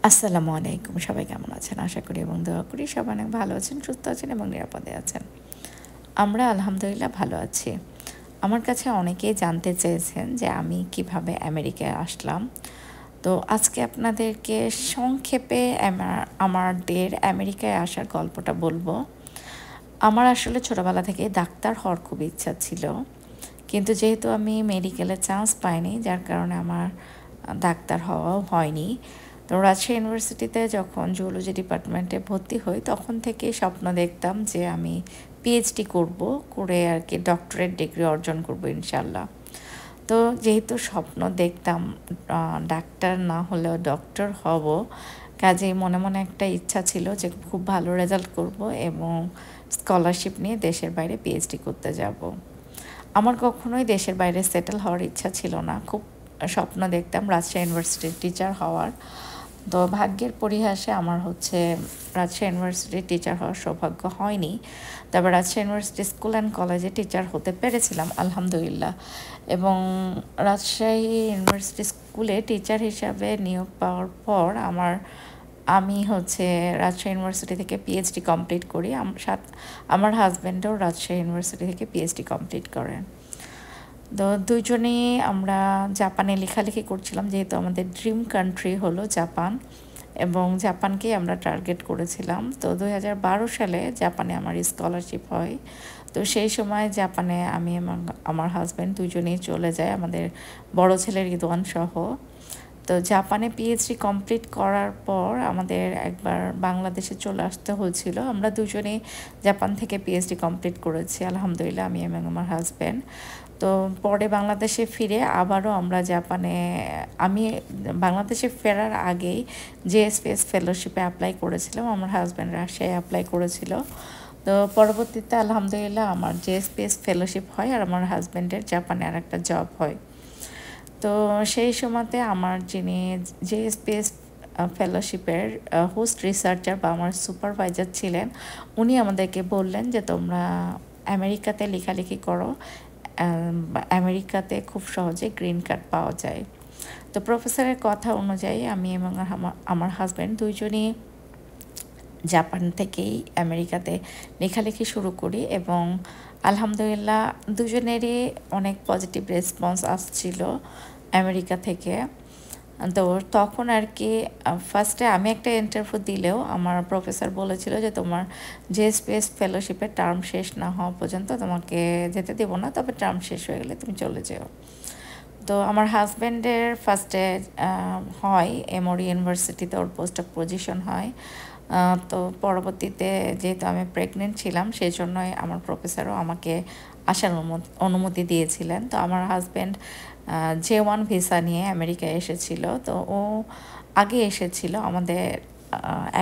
আসসালামু আলাইকুম। সবাই কেমন আছেন? আশা করি এবং দোয়া করি সবাই অনেক ভালো আছেন, সুস্থ আছেন এবং নিরাপদে আছেন। আমরা আলহামদুলিল্লাহ ভালো আছি। আমার কাছে অনেকেই জানতে চেয়েছেন যে আমি কিভাবে আমেরিকায় আসলাম। তো আজকে আপনাদেরকে সংক্ষেপে আমাদের আমেরিকায় আসার গল্পটা বলবো। আমার আসলে ছোটোবেলা থেকেই ডাক্তার হওয়ার খুব ইচ্ছা ছিল, কিন্তু যেহেতু আমি মেডিকেলে চান্স পাইনি, যার কারণে আমার ডাক্তার হওয়াও হয়নি। তো রাজশাহী ইউনিভার্সিটিতে যখন জুওলজি ডিপার্টমেন্টে ভর্তি হই, তখন থেকেই স্বপ্ন দেখতাম যে আমি পিএইচডি করব, করে আর কি ডক্টরেট ডিগ্রি অর্জন করব ইনশাল্লাহ। তো যেহেতু স্বপ্ন দেখতাম ডাক্তার না হলেও ডক্টর হব, কাজেই মনে মনে একটা ইচ্ছা ছিল যে খুব ভালো রেজাল্ট করব এবং স্কলারশিপ নিয়ে দেশের বাইরে পিএইচডি করতে যাব। আমার কখনোই দেশের বাইরে সেটেল হওয়ার ইচ্ছা ছিল না, খুব স্বপ্ন দেখতাম রাজশাহী ইউনিভার্সিটির টিচার হওয়ার। তো ভাগ্যের পরিহাসে আমার রাজশাহী ইউনিভার্সিটির টিচার হওয়ার সৌভাগ্য হয়নি। তবে রাজশাহী ইউনিভার্সিটি স্কুল অ্যান্ড কলেজে টিচার হতে পেরেছিলাম আলহামদুলিল্লাহ। এবং রাজশাহী ইউনিভার্সিটি স্কুলে টিচার হিসাবে নিয়োগ পাওয়ার পর আমি রাজশাহী ইউনিভার্সিটি থেকে পিএইচডি কমপ্লিট করি। আমার হাজব্যান্ডও রাজশাহী ইউনিভার্সিটি থেকে পিএইচডি কমপ্লিট করেন। তো দুইজনেই আমরা জাপানে লেখালেখি করছিলাম, যেহেতু আমাদের ড্রিম কান্ট্রি হলো জাপান এবং জাপানকেই আমরা টার্গেট করেছিলাম। তো 2012 সালে জাপানে আমার স্কলারশিপ হয়। তো সেই সময় জাপানে আমি এবং আমার হাজব্যান্ড দুজনেই চলে যাই, আমাদের বড় ছেলের রিদওয়ান সহ। তো জাপানে পিএইচডি কমপ্লিট করার পর আমাদের একবার বাংলাদেশে চলে আসতে হয়েছিল। আমরা দুজনেই জাপান থেকে পিএইচডি কমপ্লিট করেছি আলহামদুলিল্লাহ, আমি এবং আমার হাজব্যান্ড। তো পরে বাংলাদেশে ফিরে আবারও আমি বাংলাদেশে ফেরার আগেই জেএসপিএস ফেলোশিপে অ্যাপ্লাই করেছিলাম, আমার হাজব্যান্ড রাজশাহী অ্যাপ্লাই করেছিল। তো পরবর্তীতে আলহামদুলিল্লাহ আমার জেএসপিএস ফেলোশিপ হয় আর আমার হাজব্যান্ডের জাপানে আর একটা জব হয়। তো সেই সময়তে আমার যিনি জেএসপিএস ফেলোশিপের হোস্ট রিসার্চার বা আমার সুপারভাইজার ছিলেন, উনি আমাদেরকে বললেন যে তোমরা আমেরিকাতে লেখালেখি করো, আমেরিকাতে খুব সহজে গ্রিন কার্ড পাওয়া যায়। তো প্রফেসরের কথা অনুযায়ী আমি এবং আমার হাজব্যান্ড দুইজনই জাপান থেকেই আমেরিকাতে লেখালেখি শুরু করি এবং আলহামদুলিল্লাহ দুজনেরই অনেক পজিটিভ রেসপন্স আসছিল আমেরিকা থেকে। তো তখন আর কি ফার্স্টে আমি একটা ইন্টারভিউ দিলেও আমার প্রফেসর বলেছিল যে তোমার জেএসপিএস ফেলোশিপের টার্ম শেষ না হওয়া পর্যন্ত তোমাকে যেতে দেবো না, তবে টার্ম শেষ হয়ে গেলে তুমি চলে যেও। তো আমার হাজব্যান্ডের ফার্স্টে হয় এমওরি ইউনিভার্সিটিতে ওর পোস্ট অফ পজিশন হয়। তো পরবর্তীতে যেহেতু আমি প্রেগনেন্ট ছিলাম, সেই জন্যই আমার প্রফেসরও আমাকে আসার অনুমতি দিয়েছিলেন। তো আমার হাজব্যান্ড J1 ভিসা নিয়ে আমেরিকায় এসেছিল। তো ও আগে এসেছিল, আমাদের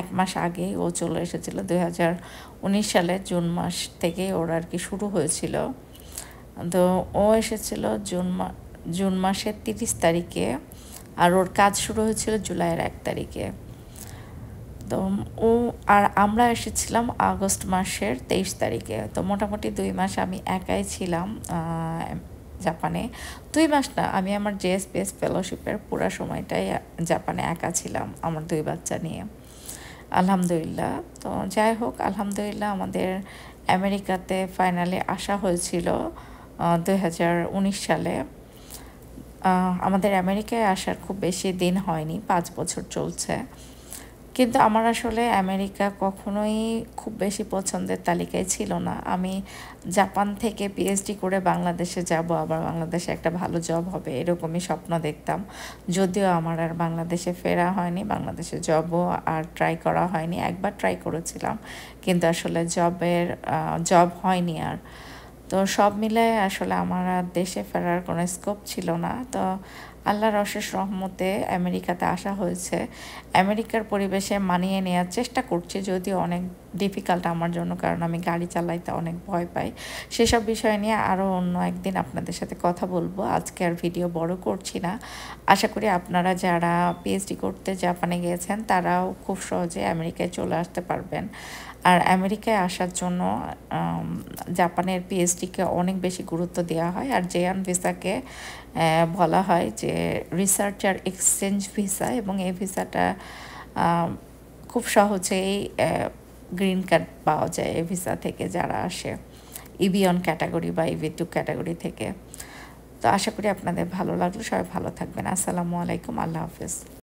1 মাস আগেই ও চলে এসেছিল। 2019 সালের জুন মাস থেকে ওর আর কি শুরু হয়েছিল। তো ও এসেছিল জুন মাসের 30 তারিখে আর ওর কাজ শুরু হয়েছিল জুলাইয়ের 1 তারিখে। তো আমরা এসেছিলাম আগস্ট মাসের 23 তারিখে। তো মোটামুটি 2 মাস আমি একাই ছিলাম জাপানে। 2 মাস না, আমি আমার জেএসপিএস ফেলোশিপের পুরো সময়টাই জাপানে একা ছিলাম আমার 2 বাচ্চা নিয়ে আলহামদুলিল্লাহ। তো যাই হোক, আলহামদুলিল্লাহ আমাদের আমেরিকাতে ফাইনালি আসা হয়েছিল 2019 সালে। আমাদের আমেরিকায় আসার খুব বেশি দিন হয়নি, 5 বছর চলছে। কিন্তু আমার আসলে আমেরিকা কখনোই খুব বেশি পছন্দের তালিকায় ছিল না। আমি জাপান থেকে পিএইচডি করে বাংলাদেশে যাব, আবার বাংলাদেশে একটা ভালো জব হবে, এরকমই স্বপ্ন দেখতাম। যদিও আমার আর বাংলাদেশে ফেরা হয়নি, বাংলাদেশে জবও আর ট্রাই করা হয়নি। একবার ট্রাই করেছিলাম, কিন্তু আসলে জব হয়নি আর। তো সব মিলায় আসলে আমার আর দেশে ফেরার কোনো স্কোপ ছিল না। তো আল্লাহর অশেষ রহমতে আমেরিকাতে আসা হয়েছে। আমেরিকার পরিবেশে মানিয়ে নেওয়ার চেষ্টা করছি, যদিও অনেক ডিফিকাল্ট আমার জন্য, কারণ আমি গাড়ি চালাইতে অনেক ভয় পাই। সেসব বিষয় নিয়ে আরও অন্য একদিন আপনাদের সাথে কথা বলবো। আজকে আর ভিডিও বড় করছি না। আশা করি আপনারা যারা পিএইচডি করতে জাপানে গিয়েছেন তারাও খুব সহজে আমেরিকায় চলে আসতে পারবেন। আর আমেরিকায় আসার জন্য জাপানের পিএইচডিকে অনেক বেশি গুরুত্ব দেওয়া হয়। আর J1 ভিসাকে বলা হয় যে রিসার্চার এক্সচেঞ্জ ভিসা, এবং এই ভিসাটা খুব সহজেই গ্রিন কার্ড পাওয়া যায় এই ভিসা থেকে যারা আসে EB1 ক্যাটাগরি বা EB2 ক্যাটাগরি থেকে। তো আশা করি আপনাদের ভালো লাগলো, সবাই ভালো থাকবেন। আসসালামু আলাইকুম, আল্লাহ হাফেজ।